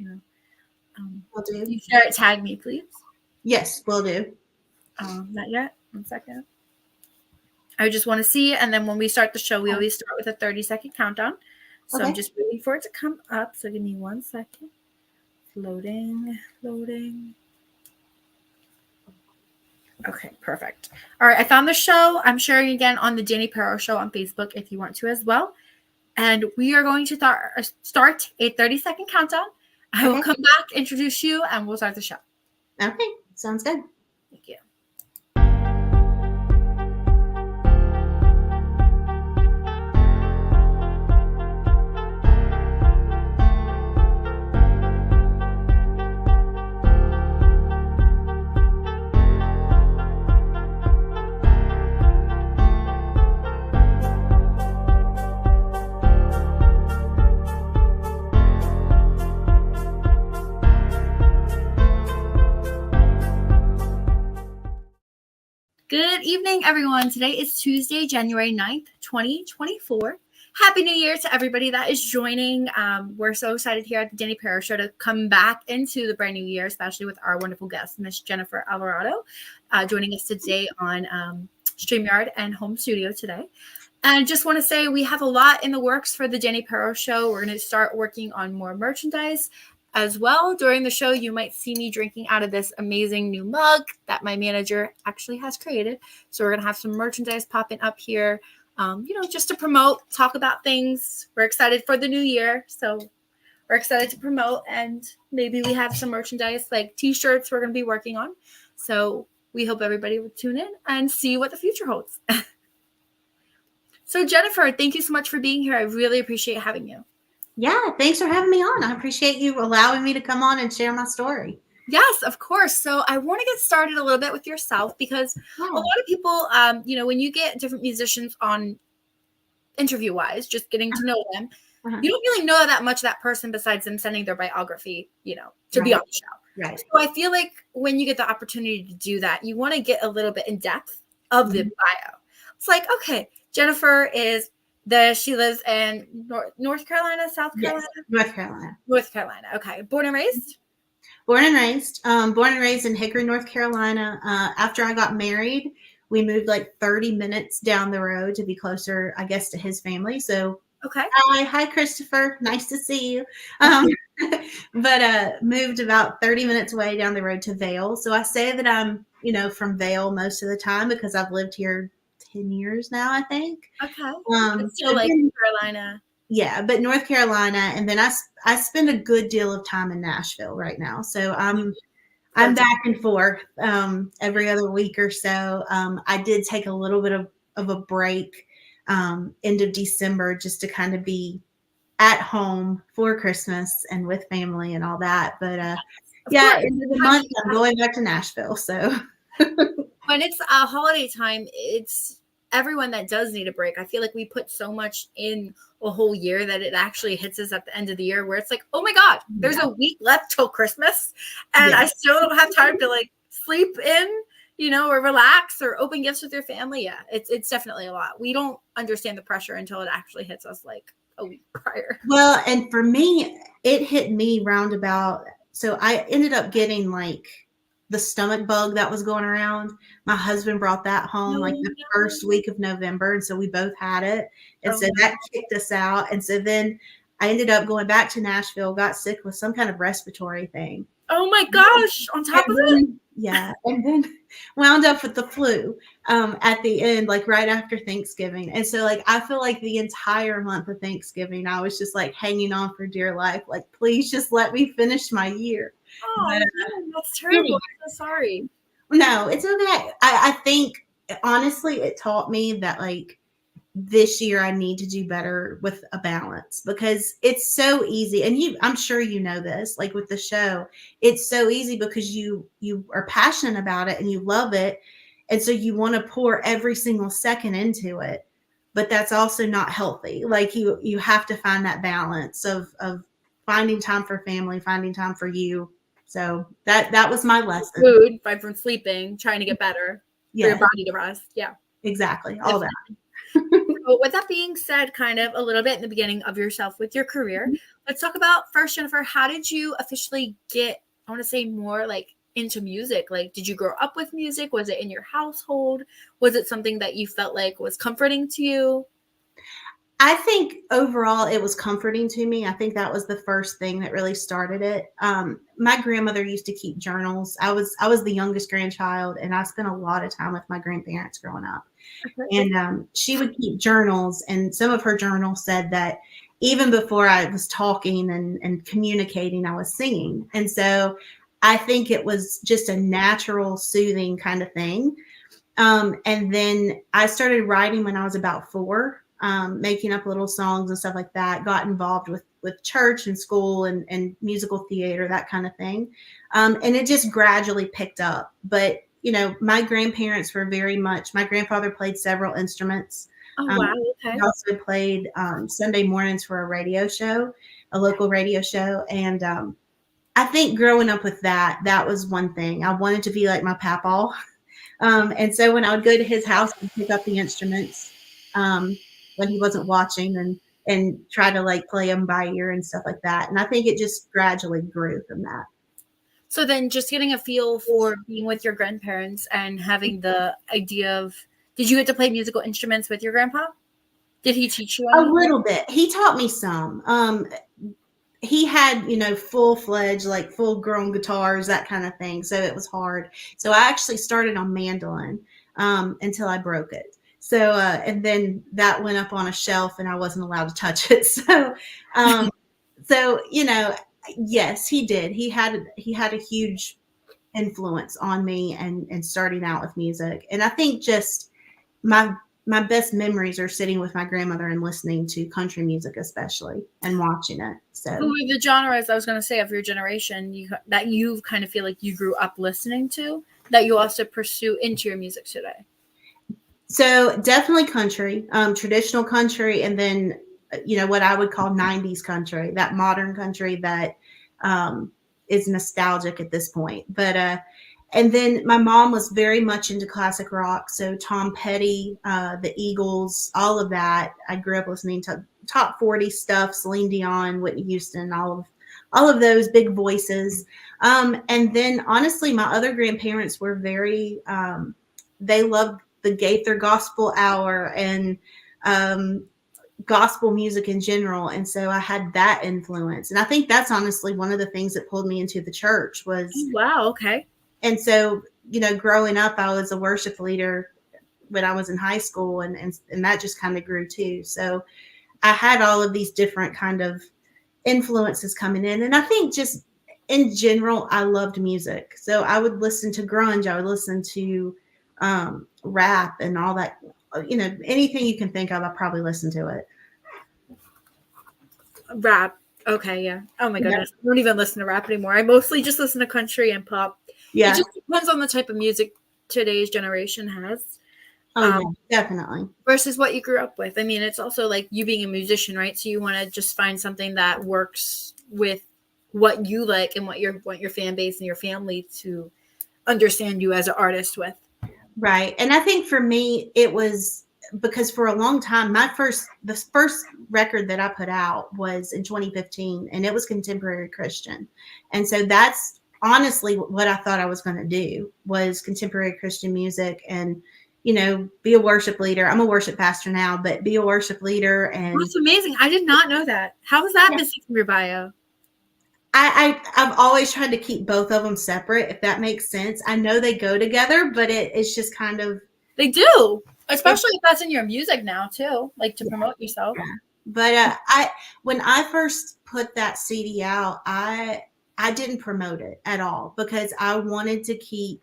Will do. You share it, tag me, please. Yes, will do. Not yet. 1 second. I just want to see it, and then when we start the show, we always start with a 30-second countdown. So I'm just waiting for it to come up. So give me 1 second. Loading. Okay, perfect. All right, I found the show. I'm sharing again on the Dani Perro Show on Facebook if you want to as well. And we are going to start a 30-second countdown. I will come back, introduce you, and we'll start the show. Okay, sounds good. Thank you. Good evening, everyone. Today is Tuesday, January 9th, 2024. Happy New Year to everybody that is joining. We're so excited here at the Dani Perro Show to come back into the brand new year, especially with our wonderful guest, Miss Jennifer Alvarado, joining us today on StreamYard and home studio today. And I just want to say we have a lot in the works for the Dani Perro Show. We're going to start working on more merchandise as well. During the show, you might see me drinking out of this amazing new mug that my manager actually has created. So we're going to have some merchandise popping up here, just to promote, talk about things. We're excited for the new year. So we're excited to promote, and maybe we have some merchandise like t-shirts we're going to be working on. So we hope everybody will tune in and see what the future holds. So Jennifer, thank you so much for being here. I really appreciate having you. Yeah, thanks for having me on. I appreciate you allowing me to come on and share my story. Yes, of course. So I want to get started a little bit with yourself because a lot of people, when you get different musicians on interview-wise, just getting to know them, you don't really know that much of that person besides them sending their biography, to be on the show. Right. So I feel like when you get the opportunity to do that, you want to get a little bit in depth of the bio. It's like, okay, Jennifer she lives in North Carolina, South Carolina? Yes, North Carolina. Okay. Born and raised? Born and raised in Hickory, North Carolina. After I got married, we moved like 30 minutes down the road to be closer, I guess, to his family. So, okay. Hi, Christopher. Nice to see you. But moved about 30 minutes away down the road to Vail. So I say that I'm, from Vail most of the time because I've lived here 10 years now, I think. Okay. Still like Carolina. Yeah, but North Carolina, and then I spend a good deal of time in Nashville right now. So I'm back and forth every other week or so. I did take a little bit of a break end of December just to kind of be at home for Christmas and with family and all that. But end of the month, I'm going back to Nashville. So when it's a holiday time, it's everyone that does need a break. I feel like we put so much in a whole year that it actually hits us at the end of the year where it's like, oh my God, there's a week left till Christmas and I still don't have time to like sleep in, or relax or open gifts with your family. Yeah, it's definitely a lot. We don't understand the pressure until it actually hits us like a week prior. Well, and for me, it hit me roundabout. So I ended up getting like the stomach bug that was going around. My husband brought that home the first week of November. And so we both had it. And so that kicked us out. And so then I ended up going back to Nashville, got sick with some kind of respiratory thing. Oh my gosh. On top of it? Yeah. And then wound up with the flu at the end, like right after Thanksgiving. And so like, I feel like the entire month of Thanksgiving, I was just like hanging on for dear life. Like, please just let me finish my year. Oh, that's terrible. I'm so sorry. No, it's okay. I think honestly, it taught me that like this year I need to do better with a balance because it's so easy. And I'm sure you know this, like with the show, it's so easy because you are passionate about it and you love it. And so you want to pour every single second into it, but that's also not healthy. Like you have to find that balance of finding time for family, finding time for you. So that was my lesson. Food, from sleeping, trying to get better. For your body to rest. Yeah. Exactly. All that. So with that being said, kind of a little bit in the beginning of yourself with your career, let's talk about first, Jennifer, how did you officially get, I want to say more like into music? Like, did you grow up with music? Was it in your household? Was it something that you felt like was comforting to you? I think overall it was comforting to me. I think that was the first thing that really started it. My grandmother used to keep journals. I was the youngest grandchild, and I spent a lot of time with my grandparents growing up. And she would keep journals, and some of her journals said that even before I was talking and communicating, I was singing. And so I think it was just a natural, soothing kind of thing. And then I started writing when I was about 4, making up little songs and stuff like that. Got involved with church and school and musical theater, that kind of thing. And it just gradually picked up. But my grandparents were very much. My grandfather played several instruments. Oh, Um, wow. he Okay. also played Sunday mornings for a radio show, a local radio show, and I think growing up with that was one thing. I wanted to be like my papaw. And so when I would go to his house and pick up the instruments when he wasn't watching and try to like play them by ear and stuff like that. And I think it just gradually grew from that. So then just getting a feel for being with your grandparents and having the idea of, did you get to play musical instruments with your grandpa? Did he teach you A any? little bit. He taught me some. He had, full-fledged, like full-grown guitars, that kind of thing. So it was hard. So I actually started on mandolin until I broke it. So and then that went up on a shelf, and I wasn't allowed to touch it. Um, so yes, he did. He had a huge influence on me and starting out with music. And I think just my my best memories are sitting with my grandmother and listening to country music, especially, and watching it. Who So are the genres, I was going to say, of your generation that you kind of feel like you grew up listening to, that you also pursue into your music today? so definitely country, traditional country, and then what I would call 90s country, that modern country that is nostalgic at this point. But and then my mom was very much into classic rock, so Tom Petty, the Eagles, all of that. I grew up listening to top 40 stuff, Celine Dion, Whitney Houston, all of those big voices. And then honestly, my other grandparents were very they loved the Gaither Gospel Hour and gospel music in general. And so I had that influence. And I think that's honestly one of the things that pulled me into the church was, Oh, wow. Okay. and so, growing up, I was a worship leader when I was in high school, and that just kind of grew too. So I had all of these different kind of influences coming in. And I think just in general, I loved music. So I would listen to grunge, I would listen to rap and all that, anything you can think of, I probably listened to it. Rap. Okay, yeah. Oh my Yeah. goodness. I don't even listen to rap anymore. I mostly just listen to country and pop. Yeah. It just depends on the type of music today's generation has. Oh, yeah, definitely. Versus what you grew up with. I mean, it's also like you being a musician, right? So you want to just find something that works with what you like and what your fan base and your family to understand you as an artist with. Right. And I think for me, it was because for a long time, the first record that I put out was in 2015, and it was contemporary Christian. And so that's honestly what I thought I was going to do, was contemporary Christian music and, be a worship leader. I'm a worship pastor now, but be a worship leader. And That's amazing. I did not know that. How was that missing from your bio? I've always tried to keep both of them separate, if that makes sense. I know they go together, but it's just kind of. They do, especially if that's in your music now too, like to promote yourself. Yeah. But when I first put that CD out, I didn't promote it at all because I wanted to keep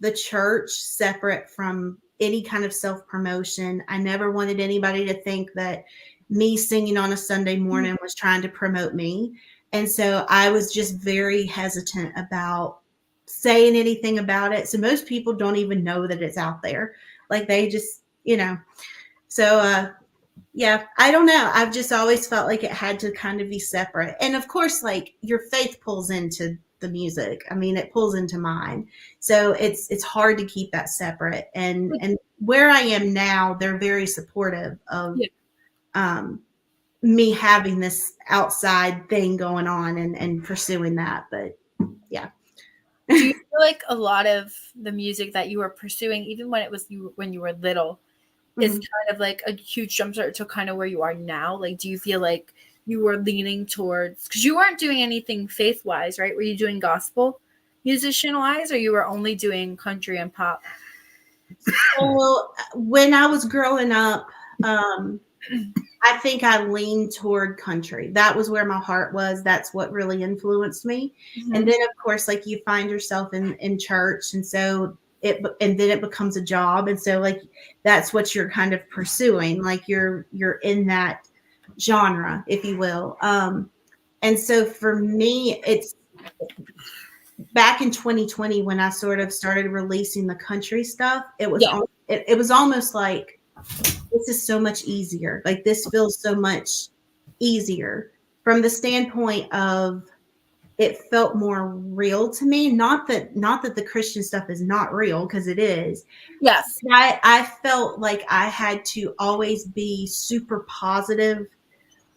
the church separate from any kind of self-promotion. I never wanted anybody to think that me singing on a Sunday morning was trying to promote me. And so I was just very hesitant about saying anything about it. So most people don't even know that it's out there. Like they just, so yeah, I don't know. I've just always felt like it had to kind of be separate. And of course, like your faith pulls into the music. I mean, it pulls into mine. So it's hard to keep that separate. And where I am now, they're very supportive of Yeah. Me having this outside thing going on and pursuing that. But yeah. Do you feel like a lot of the music that you were pursuing, even when it was when you were little, is Mhm. kind of like a huge jump start to kind of where you are now? Like, do you feel like you were leaning towards, because you weren't doing anything faith wise, right? Were you doing gospel musician wise, or you were only doing country and pop? Well, when I was growing up, I think I leaned toward country. That was where my heart was. That's what really influenced me. And then, of course, like you find yourself in church, and so and then it becomes a job, and so like that's what you're kind of pursuing. Like you're in that genre, if you will. And so for me, it's back in 2020 when I sort of started releasing the country stuff. Yeah. It was almost like, this is so much easier. Like this feels so much easier from the standpoint of it felt more real to me. Not that the Christian stuff is not real, because it is. Yes. I felt like I had to always be super positive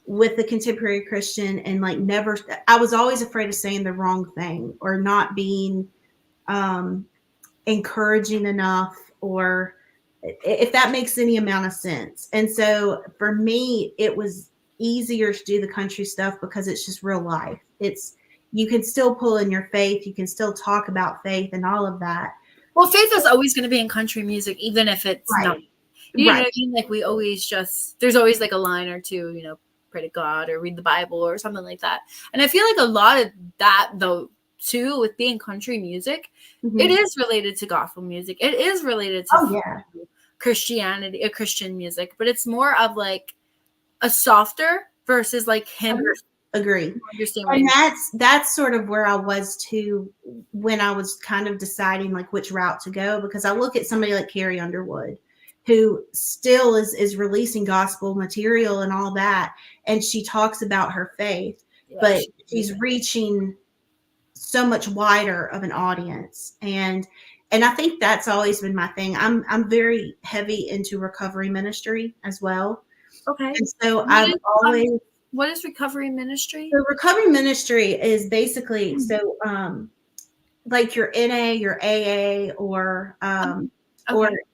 with the contemporary Christian, and like never, I was always afraid of saying the wrong thing or not being encouraging enough, or if that makes any amount of sense. And so for me, it was easier to do the country stuff because it's just real life. It's, you can still pull in your faith, you can still talk about faith and all of that. Well, faith is always going to be in country music, even if it's Right. not. You know Right. what I mean? Like we always there's always like a line or two, pray to God or read the Bible or something like that. And I feel like a lot of that, though, too, with being country music, it is related to gospel music. It is related to Christianity, Christian music, but it's more of like a softer versus like hymn. Agree. Understand And that's sort of where I was too when I was kind of deciding like which route to go, because I look at somebody like Carrie Underwood, who still is releasing gospel material and all that, and she talks about her faith, but she's reaching so much wider of an audience. And I think that's always been my thing. I'm very heavy into recovery ministry as well. Okay. And so I've always. What is recovery ministry? So recovery ministry is basically like your NA, your AA, or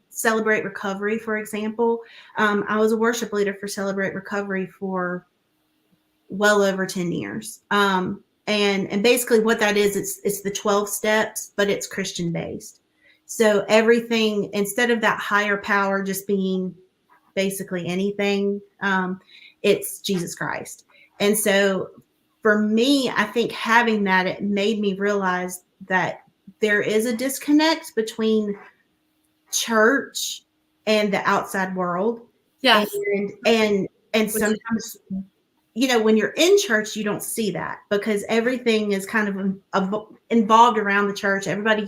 Celebrate Recovery, for example. I was a worship leader for Celebrate Recovery for well over 10 years. And basically what that is, it's the 12 steps, but it's Christian based. So everything, instead of that higher power just being basically anything, it's Jesus Christ. And so for me, I think having that, it made me realize that there is a disconnect between church and the outside world. Yes. And sometimes, when you're in church, you don't see that because everything is kind of involved around the church. Everybody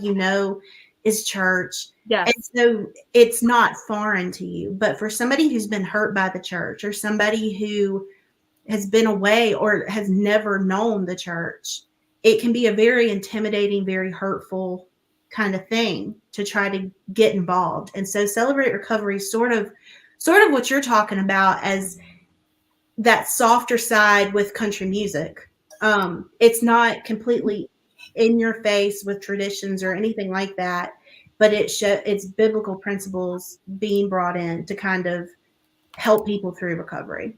is church. Yes. And so it's not foreign to you. But for somebody who's been hurt by the church, or somebody who has been away or has never known the church, it can be a very intimidating, very hurtful kind of thing to try to get involved. And so Celebrate Recovery is sort of what you're talking about as that softer side with country music. It's not completely in your face with traditions or anything like that, but it's biblical principles being brought in to kind of help people through recovery.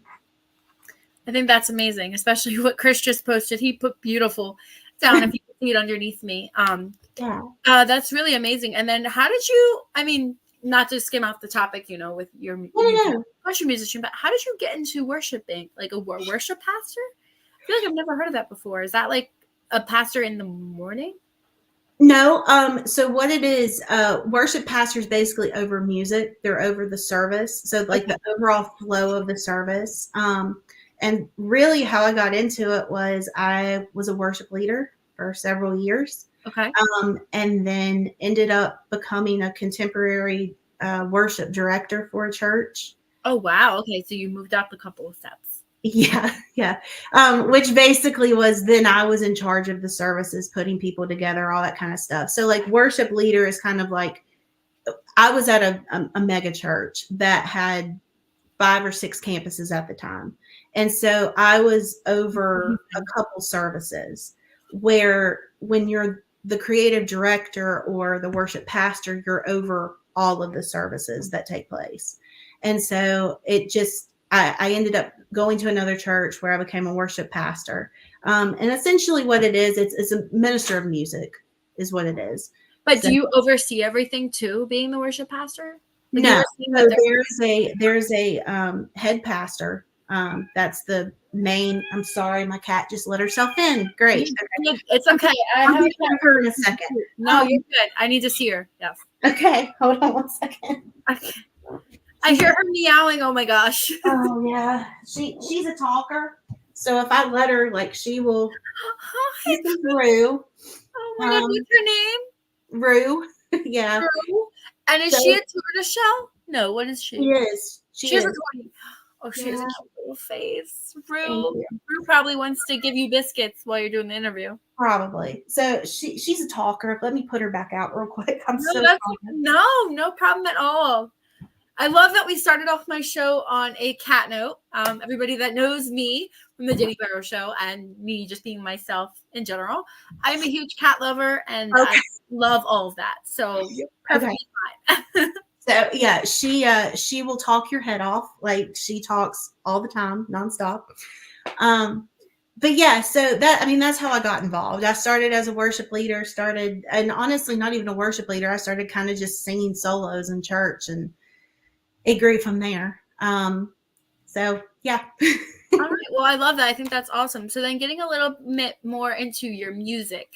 I think that's amazing, especially what Chris just posted. He put beautiful down if you can see it underneath me. That's really amazing. And then how did you, not to skim off the topic, with your country musician, but how did you get into worshiping? Like a worship pastor? I feel like I've never heard of that before. Is that like a pastor in the morning? No. So what it is, worship pastors basically over music. They're over the service. So like the overall flow of the service. And really how I got into it was I was a worship leader for several years. Okay. And then ended up becoming a contemporary worship director for a church. Oh, wow. Okay. So you moved up a couple of steps. Yeah. Which basically was then I was in charge of the services, putting people together, all that kind of stuff. So like worship leader is kind of like, I was at a mega church that had 5 or 6 campuses at the time. And so I was over a couple services where when you're the creative director or the worship pastor, you're over all of the services that take place. And so it just, I ended up going to another church where I became a worship pastor. And essentially what it is, it's a minister of music is what it is. But So, do you oversee everything too, being the worship pastor? Like no, so there's there's a head pastor. That's the main. I'm sorry, my cat just let herself in. Great. Okay. It's okay. I'll be her in a second. No, you're good. I need to see her. Yes. Okay, hold on one second. Okay. I hear her meowing. Oh my gosh. Oh yeah, she's a talker. So if I let her, like, she will. This is Rue. Oh my God, what's her name? Rue. Yeah. Rue. And is she a tortoiseshell? No, what is she? She is. She has a tortoise. Oh, she has a cute little face. Rue probably wants to give you biscuits while you're doing the interview. Probably. So she's a talker. Let me put her back out real quick. No problem at all. I love that we started off my show on a cat note. Everybody that knows me from the Dani Perro show and me just being myself in general, I'm a huge cat lover and I love all of that. So you're perfectly fine. So yeah, she will talk your head off. Like, she talks all the time, nonstop. But yeah, so that's how I got involved. I started as a worship leader, and honestly, not even a worship leader. I started kind of just singing solos in church, and it grew from there. So yeah. All right. Well, I love that. I think that's awesome. So then getting a little bit more into your music,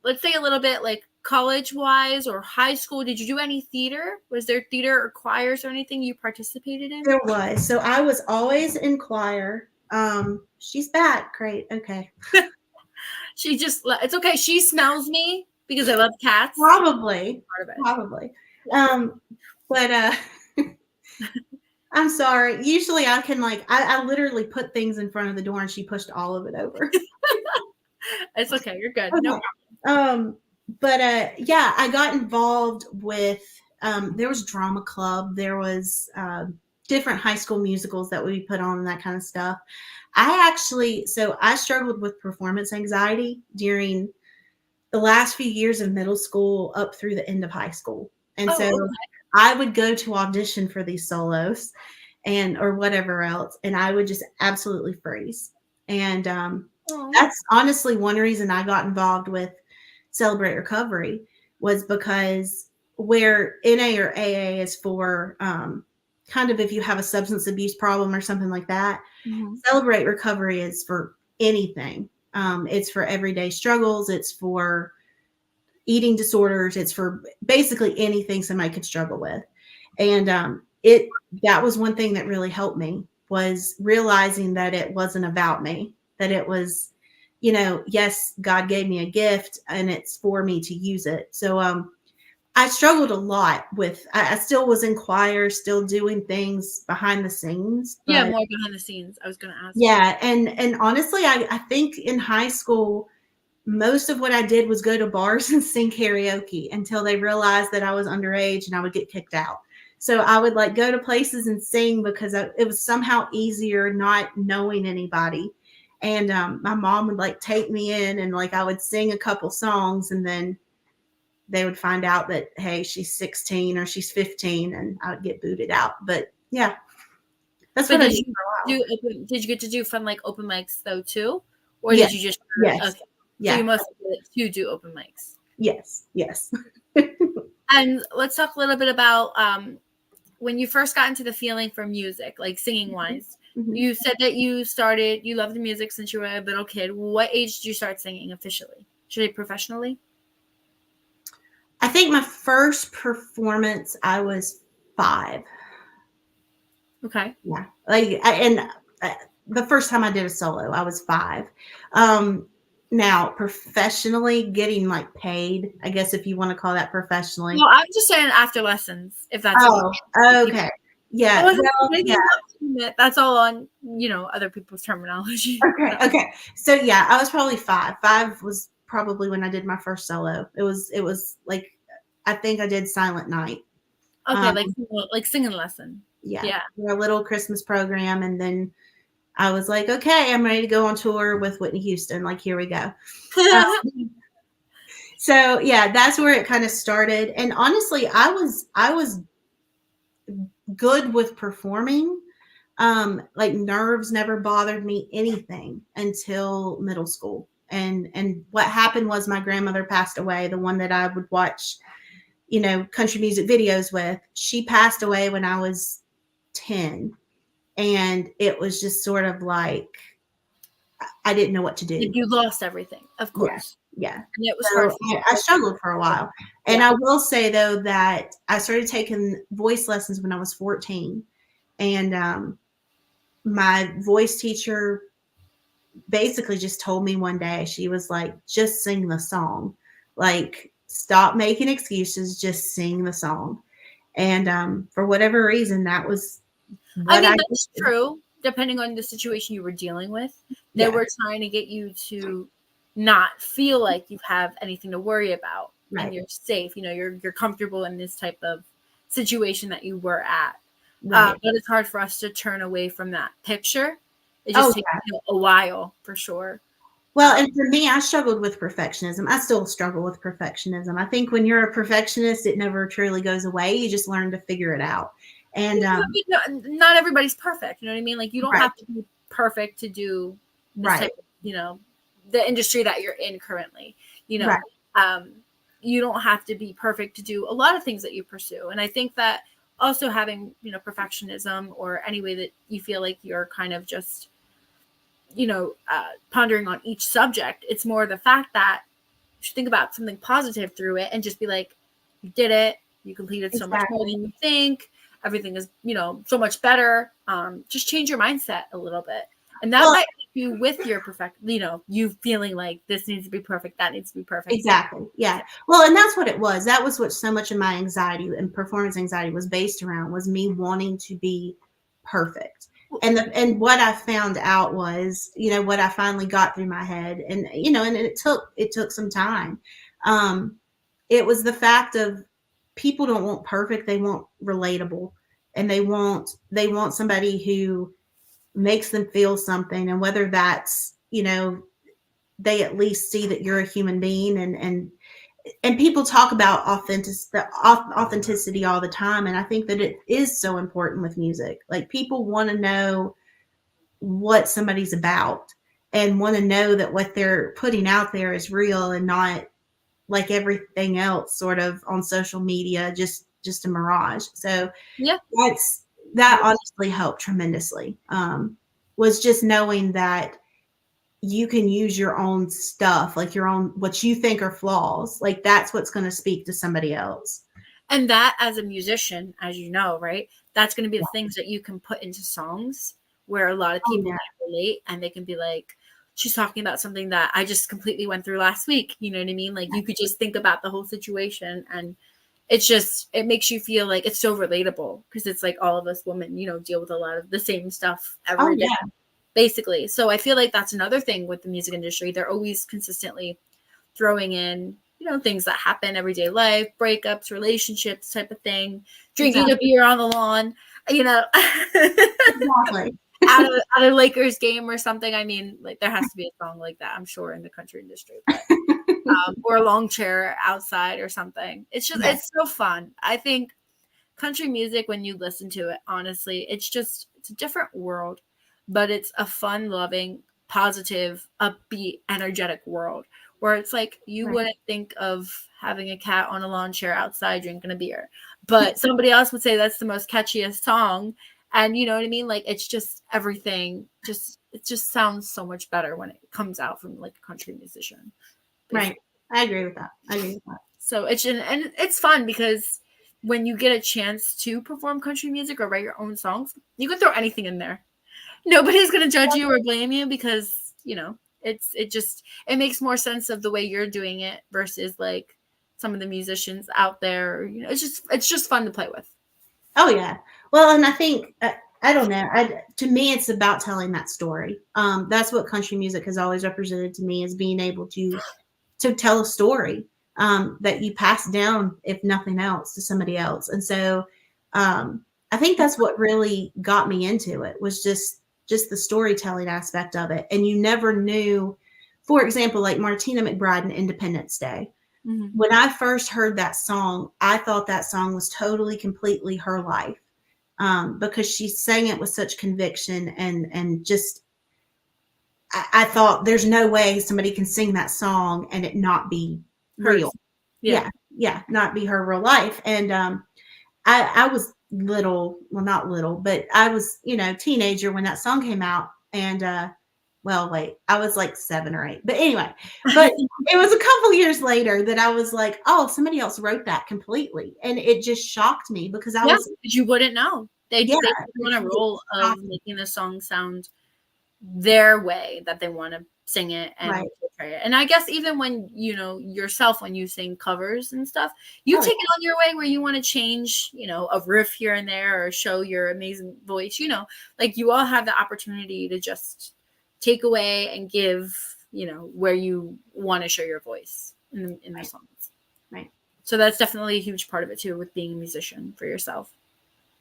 let's say a little bit like college-wise or high school. Did you do any theater? Was there theater or choirs or anything you participated in? There was. So I was always in choir. She's back. Great. Okay. It's okay. She smells me because I love cats. Probably. But I'm sorry. Usually I can I literally put things in front of the door and she pushed all of it over. It's okay. You're good. Okay. No problem. But yeah, I got involved with, there was drama club. There was different high school musicals that we put on and that kind of stuff. I struggled with performance anxiety during the last few years of middle school up through the end of high school. And I would go to audition for these solos or whatever else, and I would just absolutely freeze. And that's honestly one reason I got involved with Celebrate Recovery, was because where NA or AA is for kind of if you have a substance abuse problem or something like that, Celebrate Recovery is for anything. It's for everyday struggles. It's for eating disorders. It's for basically anything somebody could struggle with. And that was one thing that really helped me, was realizing that it wasn't about me, that it was, yes, God gave me a gift and it's for me to use it. So I struggled a lot with, I still was in choir, still doing things behind the scenes. Yeah, more behind the scenes. I was going to ask. Yeah. And honestly, I think in high school, most of what I did was go to bars and sing karaoke until they realized that I was underage and I would get kicked out. So I would go to places and sing because it was somehow easier not knowing anybody. And my mom would take me in and I would sing a couple songs, and then they would find out that, hey, she's 16 or she's 15, and I would get booted out. But yeah, that's what I did for a while. Did you get to do fun open mics though too? Or did you just okay. Yeah. So you mostly do open mics. Yes. And let's talk a little bit about when you first got into the feeling for music, singing wise. You said that you loved the music since you were a little kid. What age did you start singing officially? Should I professionally? I think my first performance, I was 5. Okay. Yeah. The first time I did a solo, I was 5. Now, professionally, getting paid, I guess if you want to call that professionally. Well, I'm just saying after lessons, if that's okay. Yeah. That's all on, other people's terminology. Okay. So yeah, I was probably 5. 5 was probably when I did my first solo. It was I think I did Silent Night. Okay, like singing lesson. Yeah, a little Christmas program, and then I was like, okay, I'm ready to go on tour with Whitney Houston. Like, here we go. So yeah, that's where it kind of started. And honestly, I was good with performing. Like nerves never bothered me anything until middle school. And what happened was my grandmother passed away, the one that I would watch, country music videos with. She passed away when I was 10. And it was just sort of like I didn't know what to do. Like you lost everything, of course. Yeah. And it was hard. I struggled for a while. And I will say, though, that I started taking voice lessons when I was 14. And my voice teacher basically just told me one day, she was like, just sing the song. Like, stop making excuses, just sing the song. And for whatever reason, that was what that's true. Depending on the situation you were dealing with, they were trying to get you to not feel like you have anything to worry about, and you're safe. You're comfortable in this type of situation that you were at. But it's hard for us to turn away from that picture. It just takes a while, for sure. Well, and for me, I struggled with perfectionism. I still struggle with perfectionism. I think when you're a perfectionist, it never truly goes away. You just learn to figure it out. And not everybody's perfect. You know what I mean? Like, you don't have to be perfect to do this type of, the industry that you're in currently. You don't have to be perfect to do a lot of things that you pursue. And I think that also having, perfectionism, or any way that you feel like you're kind of just, pondering on each subject, it's more the fact that you should think about something positive through it and just be like, you did it. You completed so much more than you think. Everything is, so much better. Just change your mindset a little bit. And that might help you with your you feeling like this needs to be perfect, that needs to be perfect. Exactly. Yeah. Well, and that's what it was. That was what so much of my anxiety and performance anxiety was based around, was me wanting to be perfect. And what I found out was, what I finally got through my head, and it took some time. It was the fact of, people don't want perfect, they want relatable, and they want somebody who makes them feel something. And whether that's, they at least see that you're a human being, and people talk about authenticity all the time. And I think that it is so important with music. Like, people want to know what somebody's about, and want to know that what they're putting out there is real, and not like everything else sort of on social media, just a mirage. So that honestly helped tremendously. Was just knowing that you can use your own stuff, like your own, what you think are flaws, like that's what's going to speak to somebody else. And that, as a musician, as you know, right, that's going to be the things that you can put into songs where a lot of people can relate, and they can be like, she's talking about something that I just completely went through last week. You know what I mean? Like, you could just think about the whole situation, and it makes you feel like it's so relatable, because it's like all of us women, deal with a lot of the same stuff every day. Basically. So I feel like that's another thing with the music industry. They're always consistently throwing in, things that happen everyday life, breakups, relationships type of thing, drinking a beer on the lawn, Exactly. at a Lakers game or something. I mean, like, there has to be a song like that, I'm sure, in the country industry, but, or a long chair outside or something. It's just, it's so fun. I think country music, when you listen to it, honestly, it's a different world. But it's a fun, loving, positive, upbeat, energetic world where it's like, you wouldn't think of having a cat on a lawn chair outside drinking a beer, but somebody else would say that's the most catchiest song. And you know what I mean? Like, it's just everything. It just sounds so much better when it comes out from like a country musician. Basically. Right. I agree with that. So it's fun, because when you get a chance to perform country music or write your own songs, you can throw anything in there. Nobody's going to judge you or blame you, because, it makes more sense of the way you're doing it versus like some of the musicians out there. It's just fun to play with. Oh yeah. Well, and I think, I don't know. To me, it's about telling that story. That's what country music has always represented to me, is being able to tell a story that you pass down, if nothing else, to somebody else. And so I think that's what really got me into it, was just the storytelling aspect of it. And you never knew, for example, like Martina McBride and Independence Day. Mm-hmm. When I first heard that song, I thought that song was totally, completely her life, because she sang it with such conviction and just, I thought there's no way somebody can sing that song and it not be real. Yeah. Yeah, not be her real life. And I was little, well, not little, but I was, teenager when that song came out. And well, wait, I was like 7 or 8. But anyway, but it was a couple years later that I was like, oh, somebody else wrote that completely. And it just shocked me because I was, you wouldn't know. They took on a role of making the song sound their way that they want to sing it and portray it. And I guess even when, yourself, when you sing covers and stuff, you take it on your way where you want to change, a riff here and there or show your amazing voice, like you all have the opportunity to just take away and give, where you want to show your voice in the songs. Right. So that's definitely a huge part of it too, with being a musician for yourself.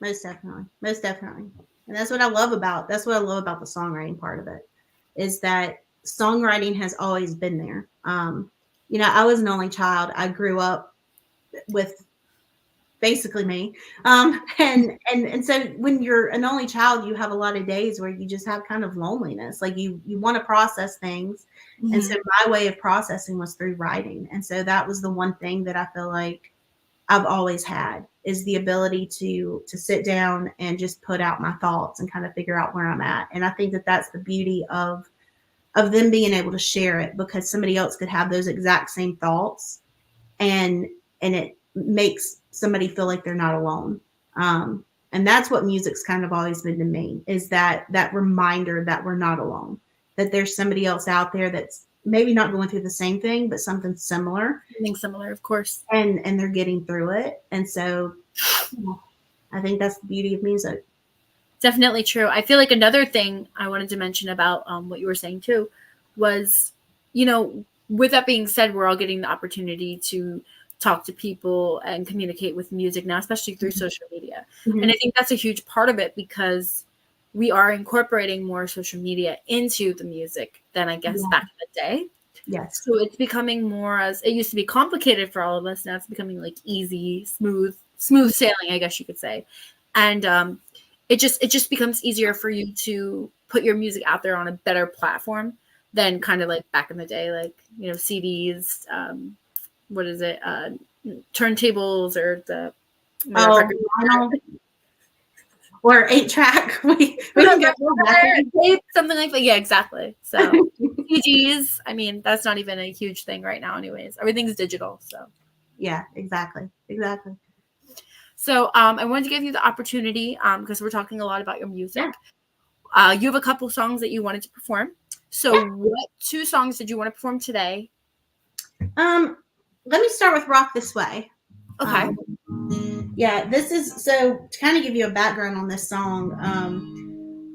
Most definitely. Most definitely. And that's what I love about the songwriting part of it, is that songwriting has always been there. I was an only child. I grew up with basically me. And so when you're an only child, you have a lot of days where you just have kind of loneliness. Like you want to process things. Mm-hmm. And so my way of processing was through writing. And so that was the one thing that I feel like I've always had, is the ability to sit down and just put out my thoughts and kind of figure out where I'm at. And I think that that's the beauty of them being able to share it, because somebody else could have those exact same thoughts and it makes somebody feel like they're not alone. And that's what music's kind of always been to me, is that reminder that we're not alone, that there's somebody else out there that's maybe not going through the same thing, but something similar. Something similar, of course. And they're getting through it. And so I think that's the beauty of music. Definitely true. I feel like another thing I wanted to mention about what you were saying too was, with that being said, we're all getting the opportunity to talk to people and communicate with music now, especially through social media. Mm-hmm. And I think that's a huge part of it, because we are incorporating more social media into the music than I guess back in the day. Yes. So it's becoming more, as it used to be complicated for all of us. Now it's becoming like easy, smooth sailing, I guess you could say. And it just becomes easier for you to put your music out there on a better platform than kind of like back in the day, like, CDs, what is it? Turntables, or the or 8-track. We don't get something like that. Yeah, exactly. So CDs, I mean, that's not even a huge thing right now anyways. Everything's digital. So yeah, exactly. So I wanted to give you the opportunity, because we're talking a lot about your music. Yeah. You have a couple songs that you wanted to perform. So what 2 songs did you want to perform today? Let me start with Rock This Way. Okay. This is, so to kind of give you a background on this song,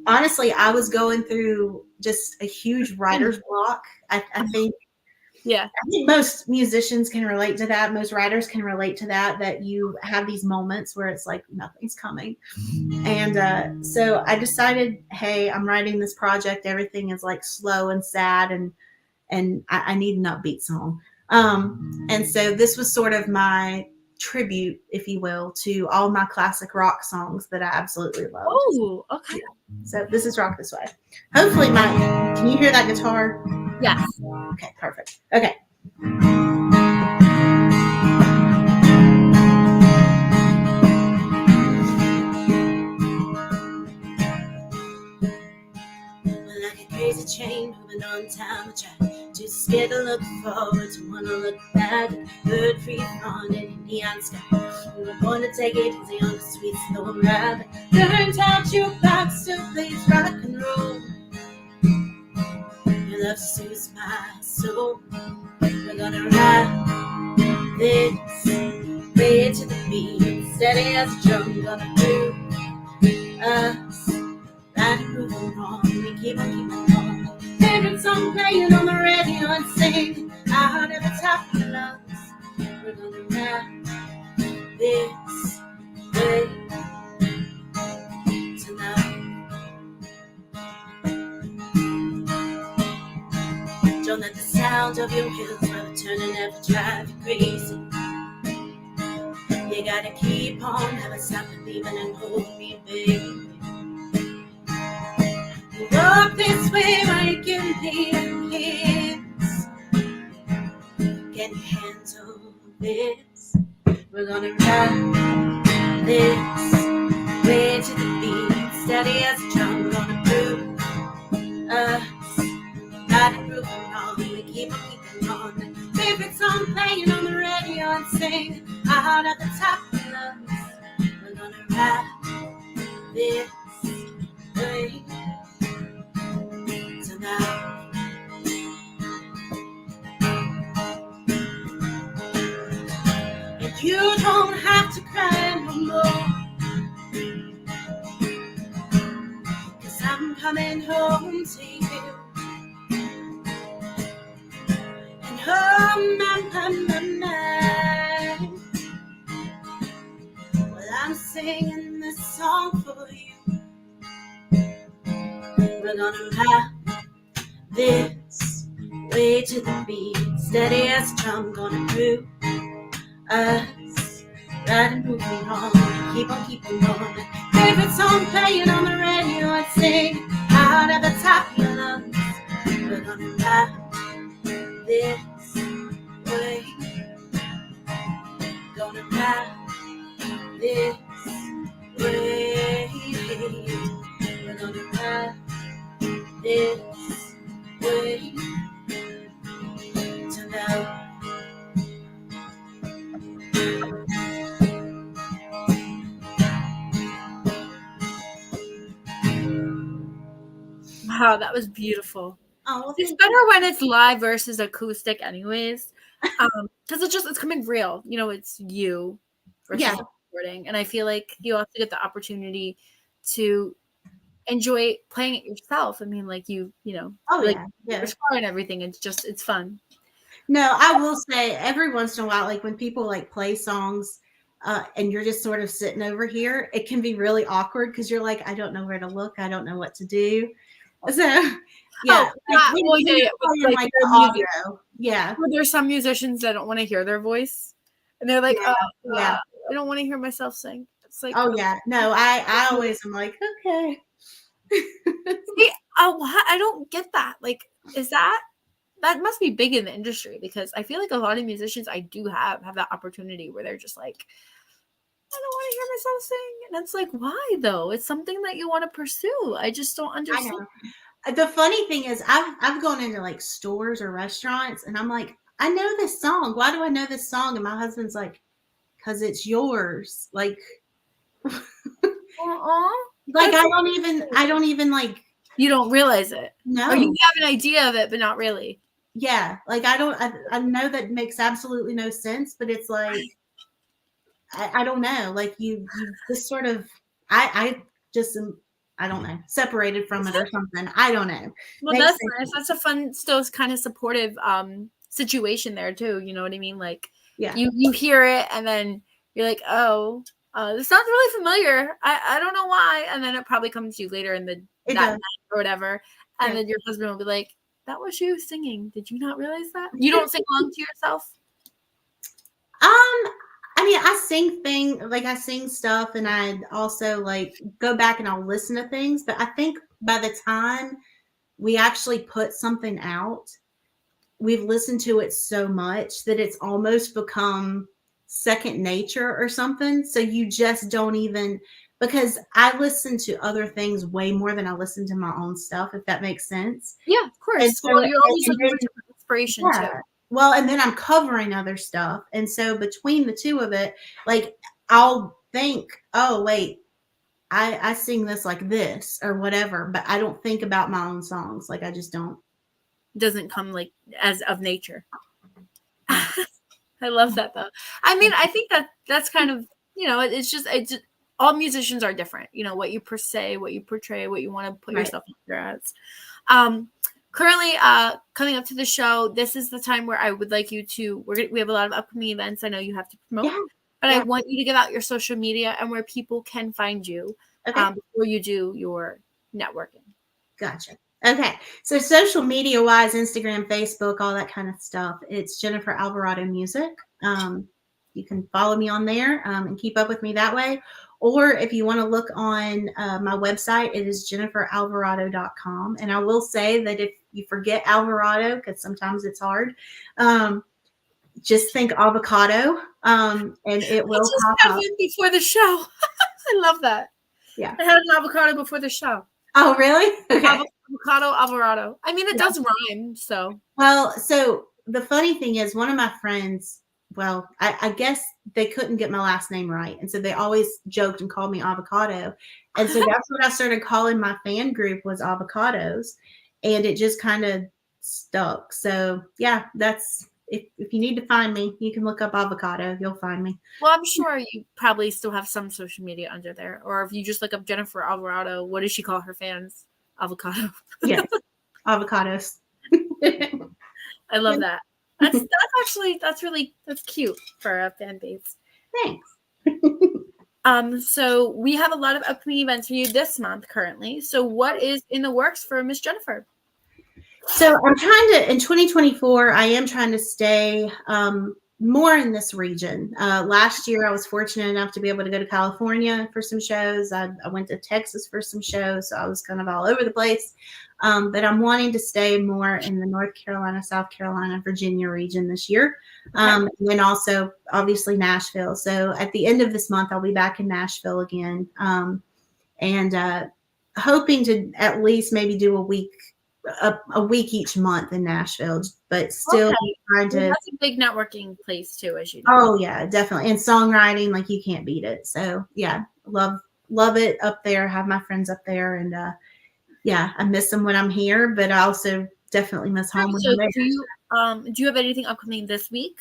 honestly, I was going through just a huge writer's block. I think most musicians can relate to that. Most writers can relate to that you have these moments where it's like nothing's coming. And so I decided, hey, I'm writing this project. Everything is like slow and sad, and I need an upbeat song. And so this was sort of my tribute, if you will, to all my classic rock songs that I absolutely love. Oh, okay. So this is Rock This Way. Hopefully can you hear that guitar? Yes. Okay, perfect. Okay. Like a crazy chain moving on time, I try too scared to look forward, to wanna look back. Bird free on any neon sky. We were born to take it easy on the sweet snow ride. Turned out your box still plays rock and roll. Your love soothes my soul. We're gonna ride this way to the beat, steady as a drum. Gonna do us right and moving on. We keep on favorite song playing on the radio and sing out at the top of the lungs. We're gonna ride this way. Don't let the sound of your wheels ever turn and ever drive you crazy. You gotta keep on, never stop believing and hold me, baby. You walk this way while you give me a kiss. Can you handle this? We're gonna ride this way to the beat, steady as a drum, gonna prove us right and proving wrong. We keep on keeping on. Favorite song playing on the radio and sing out at the top of the lungs. We're gonna ride this way tonight. And you don't have to cry no more, 'cause I'm coming home to you. And oh my, well, I'm singing this song for you. We're gonna ride this way to the beat, steady as a drum, gonna prove us right and moving on. Keep on keeping on. Favorite song playing on the radio and sing out at the top of your lungs. We're gonna ride this way. Gonna ride this way. We're gonna ride this way tonight. Wow, that was beautiful. Oh, well, It's thank better you. when it's live versus acoustic it's coming real. It's you versus Yeah. recording, and I feel like you also get the opportunity to enjoy playing it yourself. I mean, like Oh, like yeah. your Yeah. guitar and everything. It's fun. No, I will say every once in a while, like when people like play songs and you're just sort of sitting over here, it can be really awkward because you're like, I don't know where to look. I don't know what to do. So, yeah. Like, when yeah. you're With, playing, like the their music. audio. Yeah. Well, there's some musicians that don't want to hear their voice, and they're like, Yeah. I don't want to hear myself sing. It's like, Oh, yeah. No, I always am like, okay. see, I don't get that. Like, is that must be big in the industry, because I feel like a lot of musicians I do have that opportunity where they're just like, I don't want to hear myself sing. And it's like, why though? It's something that you want to pursue. I just don't I understand. know. The funny thing is, I've gone into like stores or restaurants, and I'm like, I know this song. Why do I know this song? And my husband's like, because it's yours. Like, like I don't even like. You don't realize it. No. Or you have an idea of it, but not really. Yeah, like I know that makes absolutely no sense, but it's like I don't know. Like you just sort of I just am, I don't know, separated from it or something. I don't know. Well, Makes that's sense. nice. That's a fun, still kind of supportive situation there too. You know what I mean? Like, Yeah. you hear it and then you're like, oh, this sounds really familiar. I don't know why. And then it probably comes to you later in that night or whatever. And then your husband will be like, that was you singing. Did you not realize that? You don't sing along to yourself? I mean, I sing stuff, and I also like go back and I'll listen to things, but I think by the time we actually put something out, we've listened to it so much that it's almost become second nature or something. So you just don't even, because I listen to other things way more than I listen to my own stuff, if that makes sense. Yeah, of course. And so, well, you're always and looking then, for inspiration too. well, and then I'm covering other stuff. And so between the two of it, like I'll think, oh, wait, I sing this like this or whatever, but I don't think about my own songs. Like I just don't. Doesn't come like as of nature. I love that though. I mean, I think that's kind of, it's just all musicians are different. What you say, what you portray, what you want to put yourself out there as. Currently, coming up to the show, this is the time where I would like you to. We have a lot of upcoming events. I know you have to promote, but I want you to give out your social media and where people can find you before you do your networking. Gotcha. Okay. So social media wise, Instagram, Facebook, all that kind of stuff. It's Jennifer Alvarado Music. You can follow me on there and keep up with me that way. Or if you want to look on my website, it is jenniferalvarado.com. And I will say that if you forget Alvarado, because sometimes it's hard, just think avocado and it I will just pop had up. one before the show. I love that. Yeah. I had an avocado before the show. Oh, really? Okay. Avocado, Alvarado. I mean, it does rhyme, so. Well, so the funny thing is, one of my friends, well, I guess they couldn't get my last name right. And so they always joked and called me avocado. And so that's what I started calling my fan group was avocados. And it just kind of stuck. So yeah, that's if you need to find me, you can look up avocado. You'll find me. Well, I'm sure you probably still have some social media under there. Or if you just look up Jennifer Alvarado, what does she call her fans? Avocado. Yes, avocados. I love that. That's cute for a fan base. Thanks. So we have a lot of upcoming events for you this month currently. So what is in the works for Miss Jennifer? So I'm trying to, in 2024, I am trying to stay more in this region. Last year, I was fortunate enough to be able to go to California for some shows. I went to Texas for some shows. So I was kind of all over the place. But I'm wanting to stay more in the North Carolina, South Carolina, Virginia region this year. And then also, obviously, Nashville. So at the end of this month, I'll be back in Nashville again. And hoping to at least maybe do a week each month in Nashville, but still trying to. That's a big networking place too, as you know. Oh yeah, definitely. And songwriting, like you can't beat it. So yeah, love it up there. Have my friends up there, and yeah, I miss them when I'm here, but I also definitely miss home when I'm there. Do you have anything upcoming this week?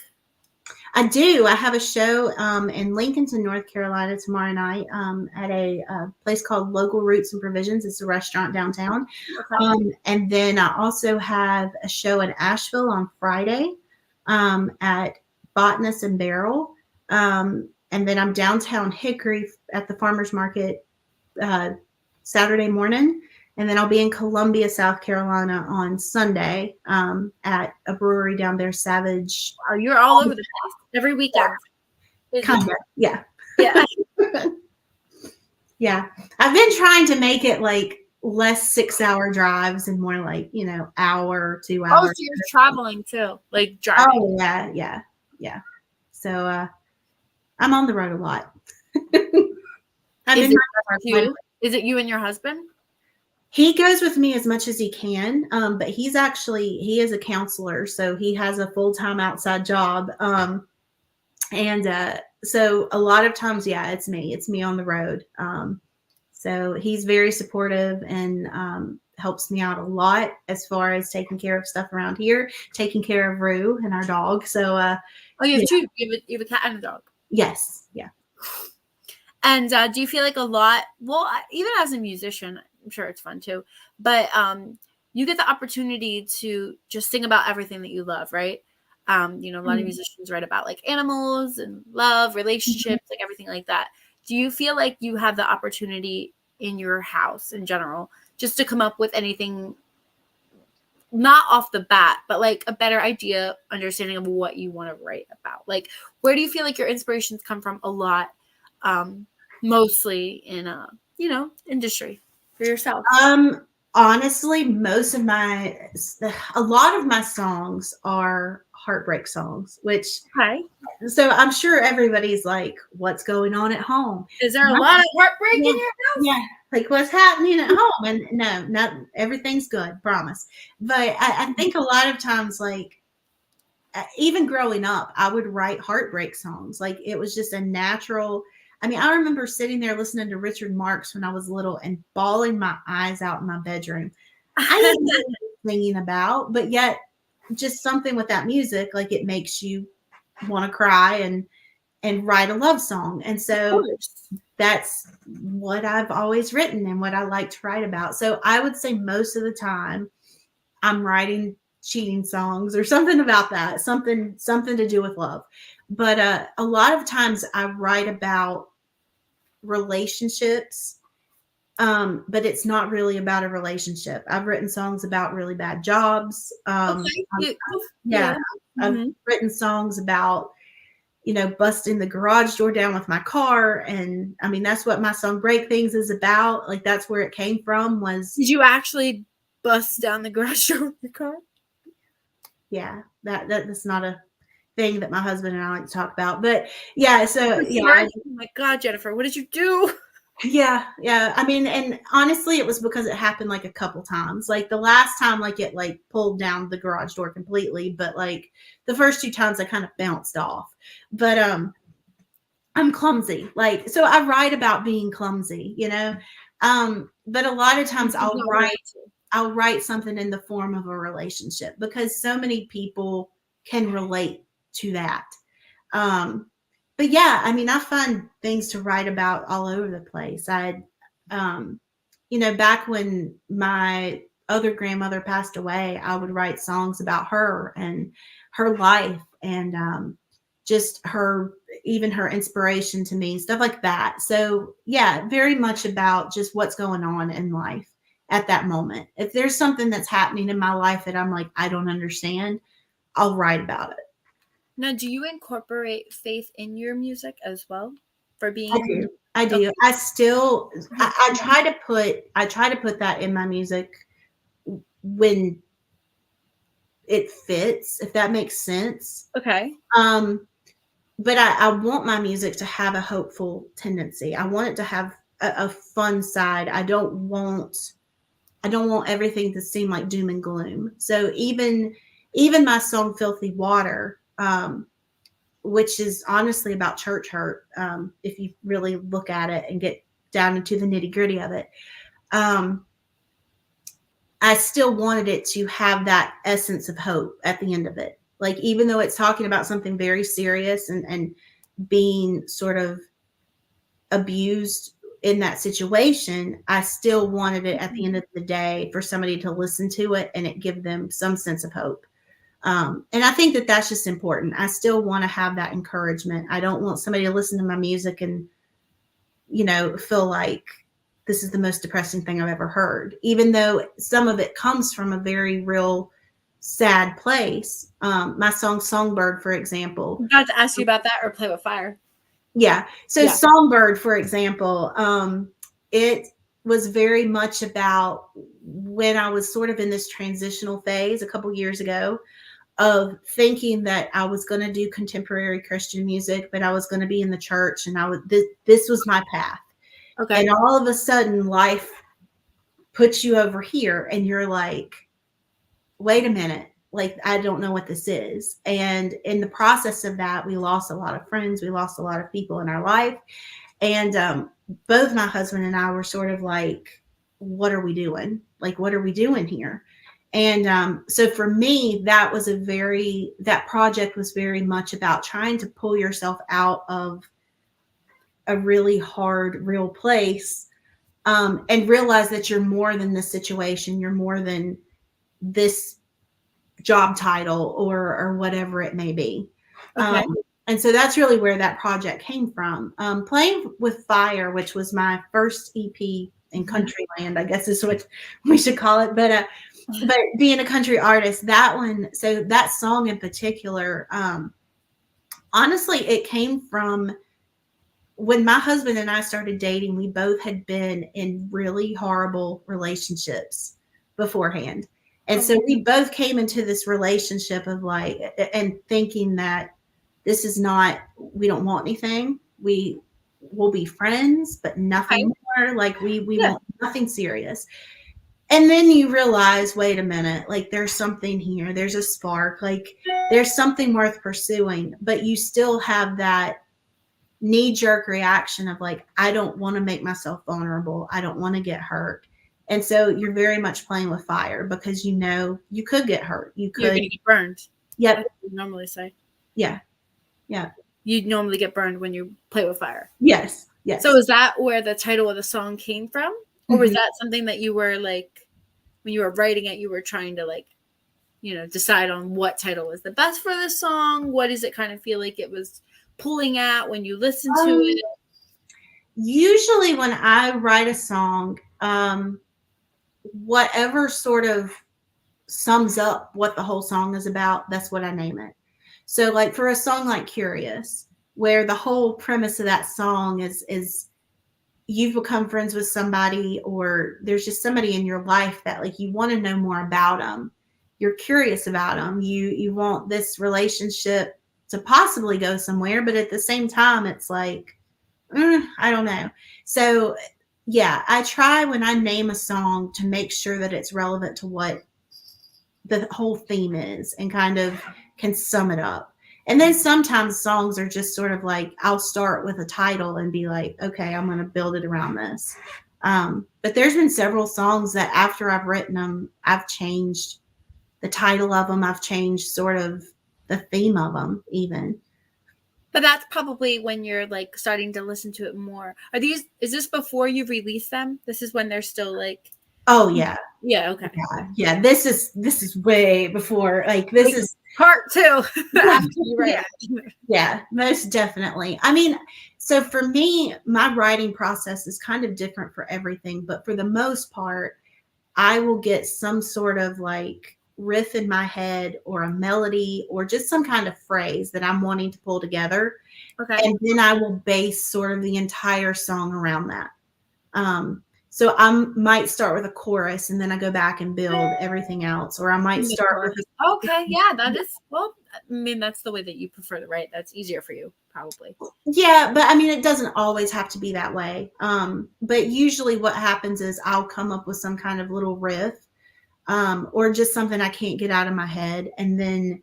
I do. I have a show in Lincolnton, North Carolina tomorrow night at a place called Local Roots and Provisions. It's a restaurant downtown. Okay. And then I also have a show in Asheville on Friday at Botanist and Barrel. And then I'm downtown Hickory at the farmer's market Saturday morning. And then I'll be in Columbia, South Carolina on Sunday at a brewery down there, Savage. Oh, you're all over the place every weekend. Kind of, yeah. Yeah. Yeah. I've been trying to make it like less 6-hour drives and more like, hour, 2 hours. Oh, so you're traveling too, like driving. Oh, yeah. So I'm on the road a lot. Is it you and your husband? He goes with me as much as he can, but he is a counselor, so he has a full-time outside job. And so a lot of times, yeah, it's me on the road. So he's very supportive and helps me out a lot as far as taking care of stuff around here, taking care of Rue and our dog. So, you have two. You have a cat and a dog. Yes, yeah. And do you feel like a lot? Well, even as a musician, I'm sure it's fun too. But you get the opportunity to just sing about everything that you love, right? A lot of musicians write about like animals and love, relationships, like everything like that. Do you feel like you have the opportunity in your house in general just to come up with anything, not off the bat, but like a better idea, understanding of what you want to write about? Like, where do you feel like your inspirations come from a lot, mostly in industry for yourself? Honestly, a lot of my songs are heartbreak songs, which so I'm sure everybody's like, what's going on at home? Is there a lot of heartbreak in your house? Yeah, like what's happening at home? And no, not everything's good, promise. But I think a lot of times, like even growing up, I would write heartbreak songs. Like it was just a natural. I mean, I remember sitting there listening to Richard Marx when I was little and bawling my eyes out in my bedroom. I didn't know what I was singing about, but yet just something with that music, like it makes you want to cry and write a love song. And so that's what I've always written and what I like to write about. So I would say most of the time I'm writing cheating songs or something about that, something to do with love. But a lot of times I write about relationships but it's not really about a relationship. I've written songs about really bad jobs. Okay. Yeah, I've Mhm. written songs about, busting the garage door down with my car. And I mean, that's what my song Break Things is about. Like, that's where it came from was, Did you actually bust down the garage door with your car? yeah, that's not a thing that my husband and I like to talk about. But yeah, so yeah, Oh my God, Jennifer, what did you do? yeah. I mean, and honestly, it was because it happened like a couple times. Like the last time, like it like pulled down the garage door completely, but like the first two times I kind of bounced off. But I'm clumsy. Like, so I write about being clumsy, but a lot of times I'll write something in the form of a relationship because so many people can relate to that. Um, but yeah, I mean, I find things to write about all over the place. Um, back when my other grandmother passed away, I would write songs about her and her life and just even her inspiration to me, stuff like that. So yeah, very much about just what's going on in life at that moment. If there's something that's happening in my life that I'm like, I don't understand, I'll write about it. Now, do you incorporate faith in your music as well? For being I do. Okay. I still I try to put that in my music when it fits, if that makes sense. Okay. But I want my music to have a hopeful tendency. I want it to have a fun side. I don't want everything to seem like doom and gloom. So even my song Filthy Water, which is honestly about church hurt, if you really look at it and get down into the nitty gritty of it. I still wanted it to have that essence of hope at the end of it. Like, even though it's talking about something very serious and being sort of abused in that situation, I still wanted it at the end of the day for somebody to listen to it and it give them some sense of hope. And I think that that's just important. I still want to have that encouragement. I don't want somebody to listen to my music and, feel like this is the most depressing thing I've ever heard, even though some of it comes from a very real sad place. My song Songbird, for example. I'm about to ask you about that or Play with Fire. Yeah. So Songbird, for example, it was very much about when I was sort of in this transitional phase a couple years ago of thinking that I was going to do contemporary Christian music, but I was going to be in the church and this was my path. Okay. And all of a sudden life puts you over here and you're like, wait a minute, like, I don't know what this is. And in the process of that, we lost a lot of friends. We lost a lot of people in our life. And both my husband and I were sort of like, what are we doing? Like, what are we doing here? And so for me, that project was very much about trying to pull yourself out of a really hard, real place, and realize that you're more than this situation. You're more than this job title or whatever it may be. Okay. And so that's really where that project came from. Playing with Fire, which was my first EP in country land, I guess is what we should call it. But being a country artist, that song in particular, honestly, it came from when my husband and I started dating. We both had been in really horrible relationships beforehand. And so we both came into this relationship of like, and thinking that this is not, we don't want anything. We will be friends, but nothing more. Like we want nothing serious. And then you realize, wait a minute, like there's something here. There's a spark, like there's something worth pursuing, but you still have that knee-jerk reaction of like, I don't want to make myself vulnerable. I don't want to get hurt. And so you're very much playing with fire because you could get hurt. You're going to get burned. Yep. That's what you normally say. Yeah. You normally get burned when you play with fire. Yes. So is that where the title of the song came from? Or was that something that you were like, when you were writing it, you were trying to like, decide on what title was the best for the song? What does it kind of feel like it was pulling at when you listen to it? Usually when I write a song, whatever sort of sums up what the whole song is about, that's what I name it. So like for a song like Curious, where the whole premise of that song is you've become friends with somebody, or there's just somebody in your life that like you want to know more about them. You're curious about them. You want this relationship to possibly go somewhere, but at the same time, it's like, I don't know. So yeah, I try when I name a song to make sure that it's relevant to what the whole theme is and kind of can sum it up. And then sometimes songs are just sort of like, I'll start with a title and be like, okay, I'm going to build it around this. But there's been several songs that after I've written them, I've changed the title of them. I've changed sort of the theme of them even. But that's probably when you're like starting to listen to it more. Is this before you release them? This is when they're still like, oh yeah. Yeah, okay. Yeah, this is way before, like this is part 2 after you write. Yeah, most definitely. I mean, so for me, my writing process is kind of different for everything, but for the most part, I will get some sort of like riff in my head or a melody or just some kind of phrase that I'm wanting to pull together. Okay. And then I will base sort of the entire song around that. So I might start with a chorus and then I go back and build everything else. Or I might start with okay, yeah, that is, well, I mean, that's the way that you prefer to write. That's easier for you, probably. Yeah, but I mean, it doesn't always have to be that way. But usually what happens is I'll come up with some kind of little riff, or just something I can't get out of my head. And then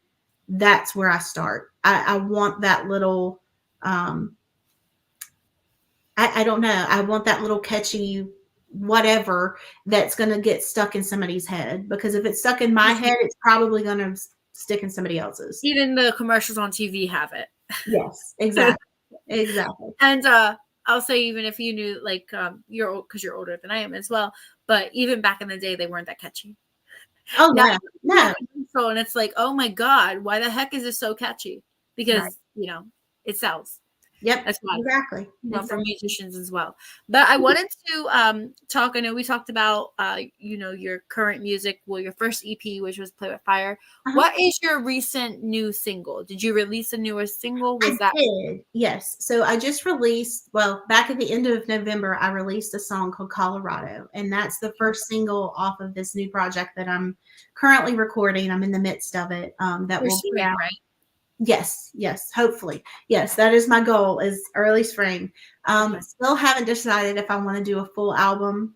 that's where I start. I want that little, I don't know. I want that little catchy whatever that's going to get stuck in somebody's head, because if it's stuck in my head, it's probably going to stick in somebody else's. Even the commercials on TV have it. Yes, exactly. Exactly. And I'll say, even if you knew, like, you're older than I am as well, but even back in the day, they weren't that catchy. Oh no. And it's like, oh my God, why the heck is this so catchy? Because right. It sells. Yep, that's why. Exactly. For musicians as well. But I wanted to talk. I know we talked about your current music. Well, your first EP, which was "Play with Fire." What is your recent new single? Did you release a newer single? I did. Yes. So I just released. Well, back at the end of November, I released a song called "Colorado," and that's the first single off of this new project that I'm currently recording. I'm in the midst of it. That will be out. Right? Yes, hopefully. Yes, that is my goal, is early spring. Still haven't decided if I want to do a full album,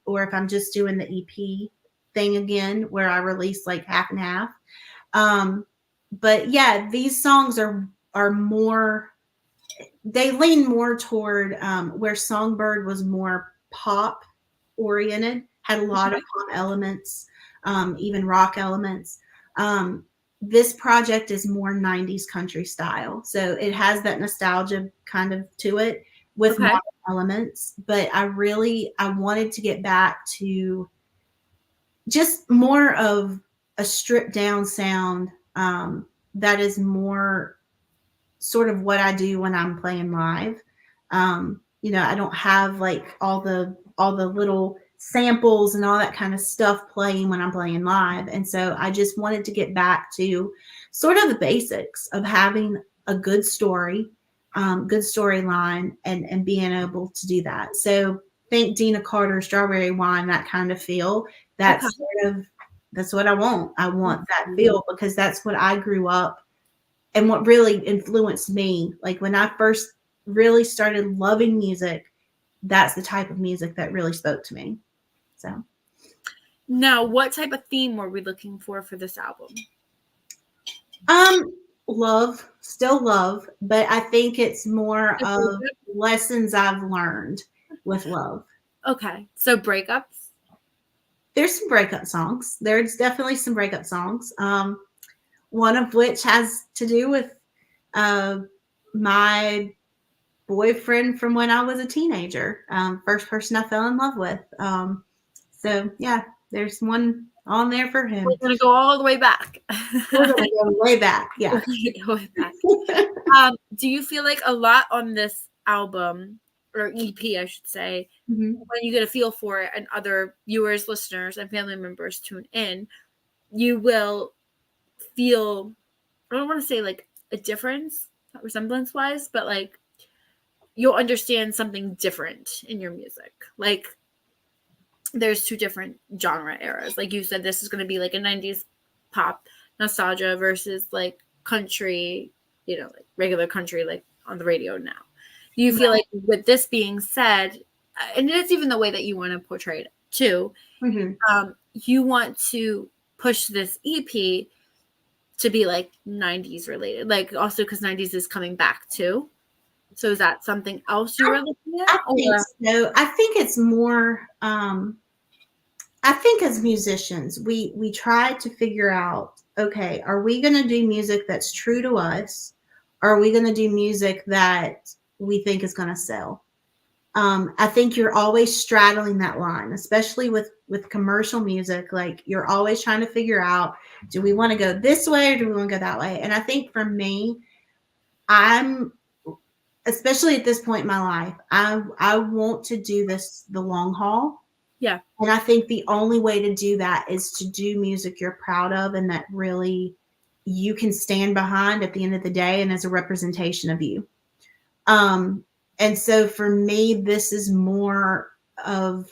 or if I'm just doing the EP thing again, where I release like half and half. But yeah, these songs are more, they lean more toward where Songbird was more pop oriented, had a lot of pop elements, even rock elements. This project is more 90s country style. So it has that nostalgia kind of to it with modern elements. But I wanted to get back to just more of a stripped down sound that is more sort of what I do when I'm playing live. I don't have like all the little samples and all that kind of stuff playing when I'm playing live. And so I just wanted to get back to sort of the basics of having a good story, good storyline, and being able to do that. So think Dina Carter, Strawberry Wine, that kind of feel. That's that's what I want. I want that feel, because that's what I grew up and what really influenced me. Like when I first really started loving music, that's the type of music that really spoke to me. So now, what type of theme were we looking for this album? Love, still love, but I think it's more of lessons I've learned with love. Okay, so breakups? There's some breakup songs. There's definitely some breakup songs. One of which has to do with my boyfriend from when I was a teenager. First person I fell in love with. So yeah, there's one on there for him. We're gonna go all the way back. We're gonna go way back. Yeah. Go way back. Do you feel like a lot on this album, or EP, I should say, Mhm. when you get a feel for it and other viewers, listeners, and family members tune in, you will feel, I don't want to say like a difference resemblance wise, but like you'll understand something different in your music. Like there's two different genre eras. Like you said, this is going to be like a 90s pop nostalgia versus like country, like regular country, like on the radio now. You feel like with this being said, and it's even the way that you want to portray it too, you want to push this EP to be like 90s related, like also because 90s is coming back too. So is that something else you were looking at? I think so. I think it's more, I think as musicians, we try to figure out, okay, are we going to do music that's true to us? Or are we going to do music that we think is going to sell? I think you're always straddling that line, especially with commercial music. Like you're always trying to figure out, do we want to go this way or do we want to go that way? And I think for me, especially at this point in my life, I want to do this the long haul. Yeah. And I think the only way to do that is to do music you're proud of and that really you can stand behind at the end of the day and as a representation of you. And so for me, this is more of,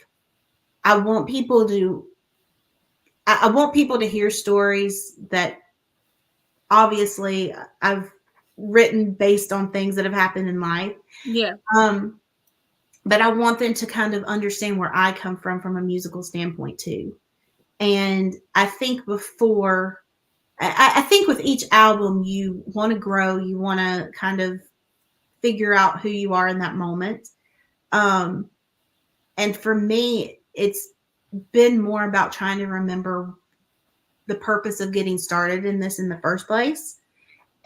I want people to hear stories that obviously I've written based on things that have happened in life. Yeah. But I want them to kind of understand where I come from a musical standpoint too. And I think I think with each album, you want to grow, you want to kind of figure out who you are in that moment. And for me, it's been more about trying to remember the purpose of getting started in this in the first place.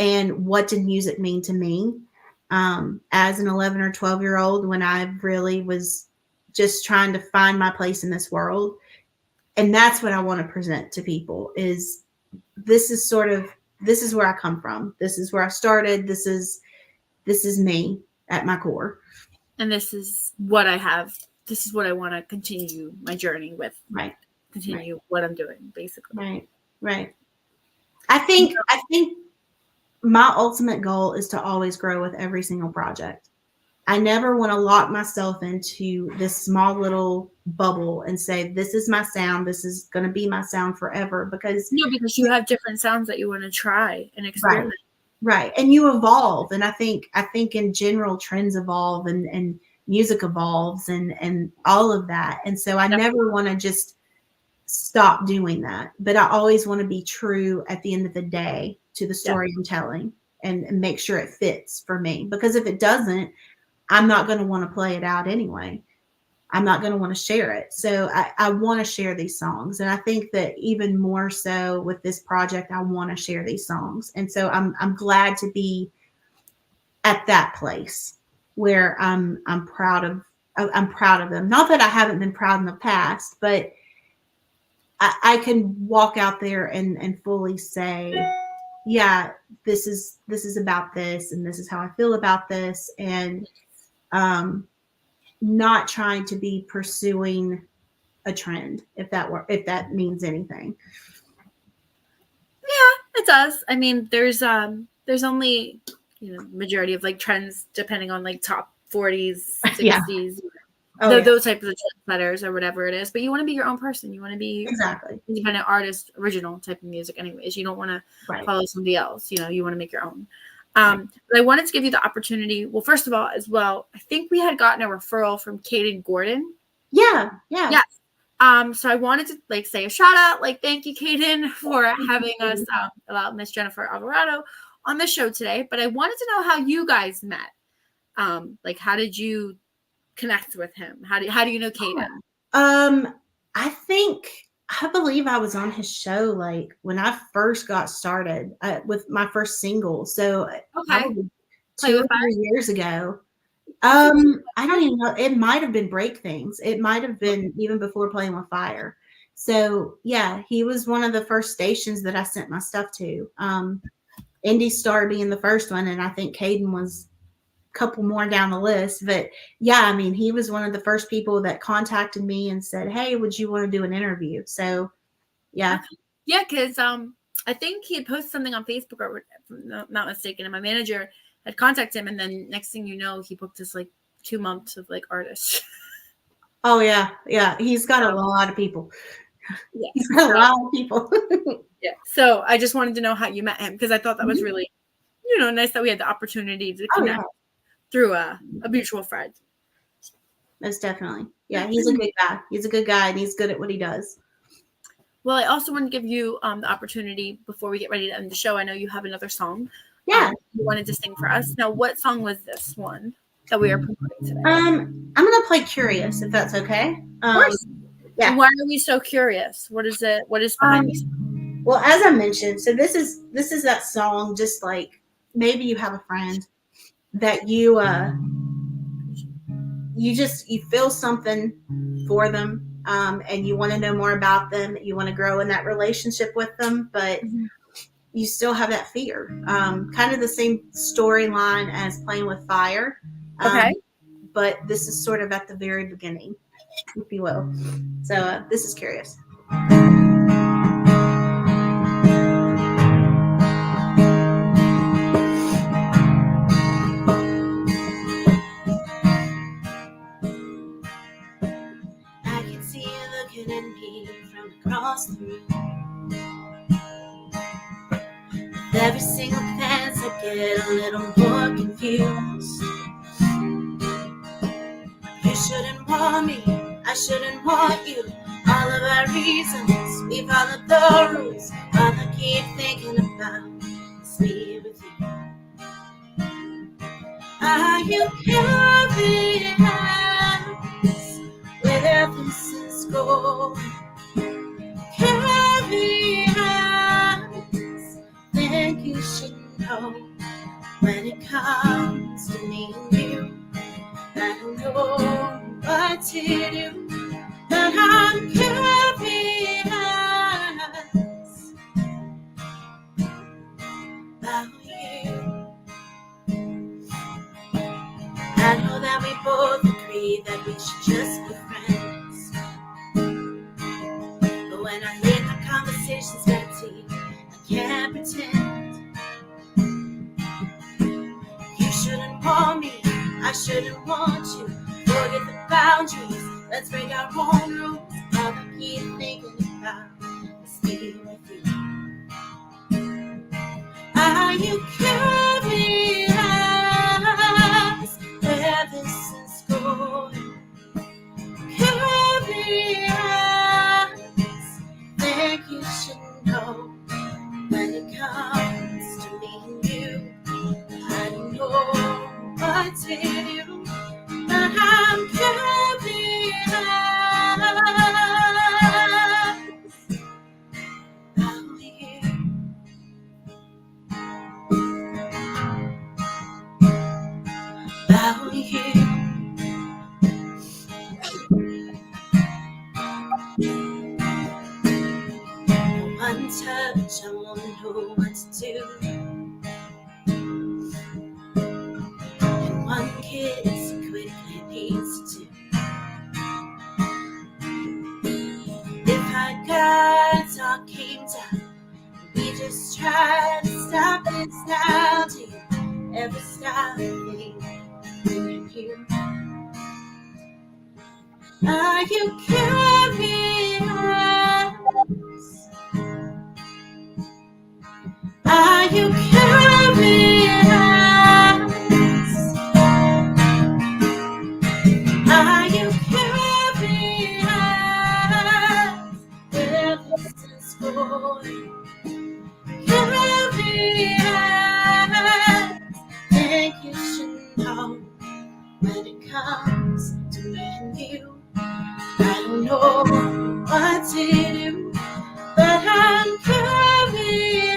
And what did music mean to me? As an 11 or 12-year-old, when I really was just trying to find my place in this world. And that's what I want to present to people is this is where I come from. This is where I started. This is me at my core. And this is what I have. This is what I want to continue my journey with. Right. Continue what I'm doing, basically. Right. I think my ultimate goal is to always grow with every single project. I never want to lock myself into this small little bubble and say, this is my sound. This is going to be my sound forever because you have different sounds that you want to try and experiment. Right. And you evolve. And I think in general, trends evolve and music evolves and all of that. And so I never want to just stop doing that, but I always want to be true at the end of the day to the story I'm telling and make sure it fits for me. Because if it doesn't, I'm not going to want to play it out anyway. I'm not going to want to share it. So I want to share these songs. And I think that even more so with this project, I want to share these songs. And so I'm glad to be at that place where I'm proud of them. Not that I haven't been proud in the past, but I can walk out there and fully say, yeah, this is about this, and this is how I feel about this, and not trying to be pursuing a trend, if that means anything. Yeah, it does. I mean, there's only majority of like trends depending on like top 40s, 60s. Those types of trendsetters or whatever it is, but you want to be your own person. You want to be exactly independent artist, original type of music. Anyways, you don't want to follow somebody else. You want to make your own. But I wanted to give you the opportunity. Well, first of all, as well, I think we had gotten a referral from Kaden Gordon. Yeah. Yes. So I wanted to like say a shout out, like thank you, Kaden, for having us allow Miss Jennifer Alvarado on the show today. But I wanted to know how you guys met. Like, how did you connect with him? How do you know Kaden? I believe I was on his show like when I first got started with my first single. So probably 2 or 3 years ago. I don't even know. It might have been Break Things. It might have been even before Playing with Fire. So yeah, he was one of the first stations that I sent my stuff to. Indie Star being the first one, and I think Kaden was couple more down the list. But yeah, I mean, he was one of the first people that contacted me and said, "Hey, would you want to do an interview?" So yeah. Okay. Yeah, because I think he had posted something on Facebook, or if I'm not mistaken, and my manager had contacted him, and then next thing you know, he booked us like 2 months of like artists. Oh yeah, yeah. He's got a lot of people. Yeah, He's got a lot of people. yeah. So I just wanted to know how you met him, because I thought that was really, nice that we had the opportunity to connect through a mutual friend. Most definitely. Yeah, he's a good guy. He's a good guy, and he's good at what he does. Well, I also want to give you the opportunity before we get ready to end the show. I know you have another song. Yeah. You wanted to sing for us. Now, what song was this one that we are promoting today? I'm gonna play "Curious" if that's okay. Of course. Yeah. And why are we so curious? What is it? What is behind this? Well, as I mentioned, so this is that song. Just like maybe you have a friend that you feel something for them, and you want to know more about them. You want to grow in that relationship with them, but you still have that fear. Kind of the same storyline as Playing with Fire. Okay. But this is sort of at the very beginning, if you will. So this is Curious. I can see you looking at me from across the room. With every single glance I get a little more confused. You shouldn't want me, I shouldn't want you. All of our reasons, we followed the rules. All I keep thinking about is me with you. Are you curious where this is going? Curious, think you should know. When it comes to me and you, I don't know what to do, but I'm curious about you. I know that we both agree that we should just be friends, but when I leave the conversations empty, I can't pretend. You shouldn't want me, I shouldn't want you. Forget the boundaries, let's break our own rules. All I keep thinking about is me with you. Are you curious where this is going? Curious, think you should know. When it comes to me and you, I don't know what to do, but I'm curious about you. About you. One touch, I won't know what to do. And one kiss quickly needs to do. If our guards all came down, we just tried to stop this now. Do you ever stop thinking when you're you? Are you curious? Are you curious? Are you curious where this is going? Curious, think you should know. When it comes to me and you, I don't know what to do, but I'm curious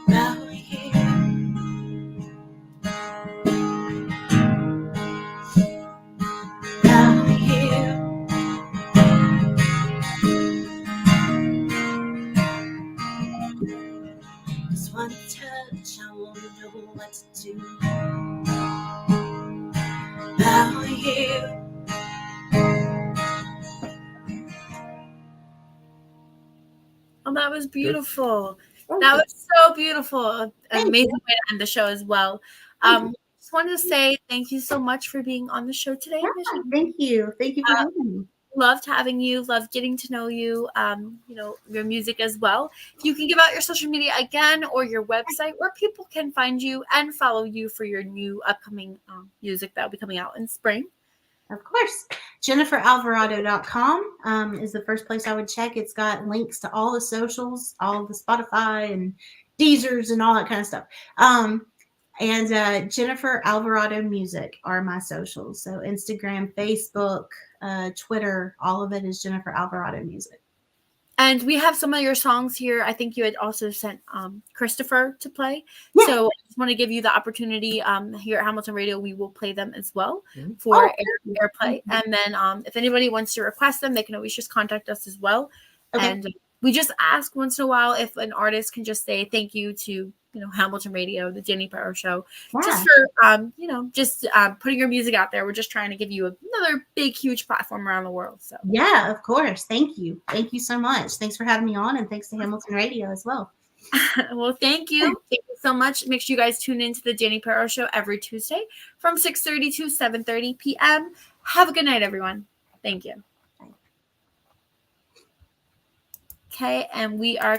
about you. About you. Just one touch, I won't know what to do. Now you. Oh, that was beautiful. That was so beautiful. An amazing way to end the show as well. Just wanted to say thank you so much for being on the show today, Michelle. Thank you. Thank you for having me. Loved having you. Loved getting to know you. Your music as well. If you can give out your social media again or your website where people can find you and follow you for your new upcoming music that will be coming out in spring. Of course. JenniferAlvarado.com is the first place I would check. It's got links to all the socials, all the Spotify and Deezers and all that kind of stuff. And Jennifer Alvarado Music are my socials. So Instagram, Facebook, Twitter, all of it is Jennifer Alvarado Music. And we have some of your songs here. I think you had also sent Christopher to play. Yeah. So I just want to give you the opportunity here at Hamilton Radio. We will play them as well for airplay. And then if anybody wants to request them, they can always just contact us as well. Okay. And we just ask once in a while if an artist can just say thank you to Hamilton Radio, the Dani Perro Show, just for putting your music out there. We're just trying to give you another big, huge platform around the world. So yeah, of course. Thank you so much. Thanks for having me on, and thanks to Hamilton Radio as well. Well, thank you so much. Make sure you guys tune into the Dani Perro Show every Tuesday from 6:30 to 7:30 p.m. Have a good night, everyone. Thank you. Okay, and we are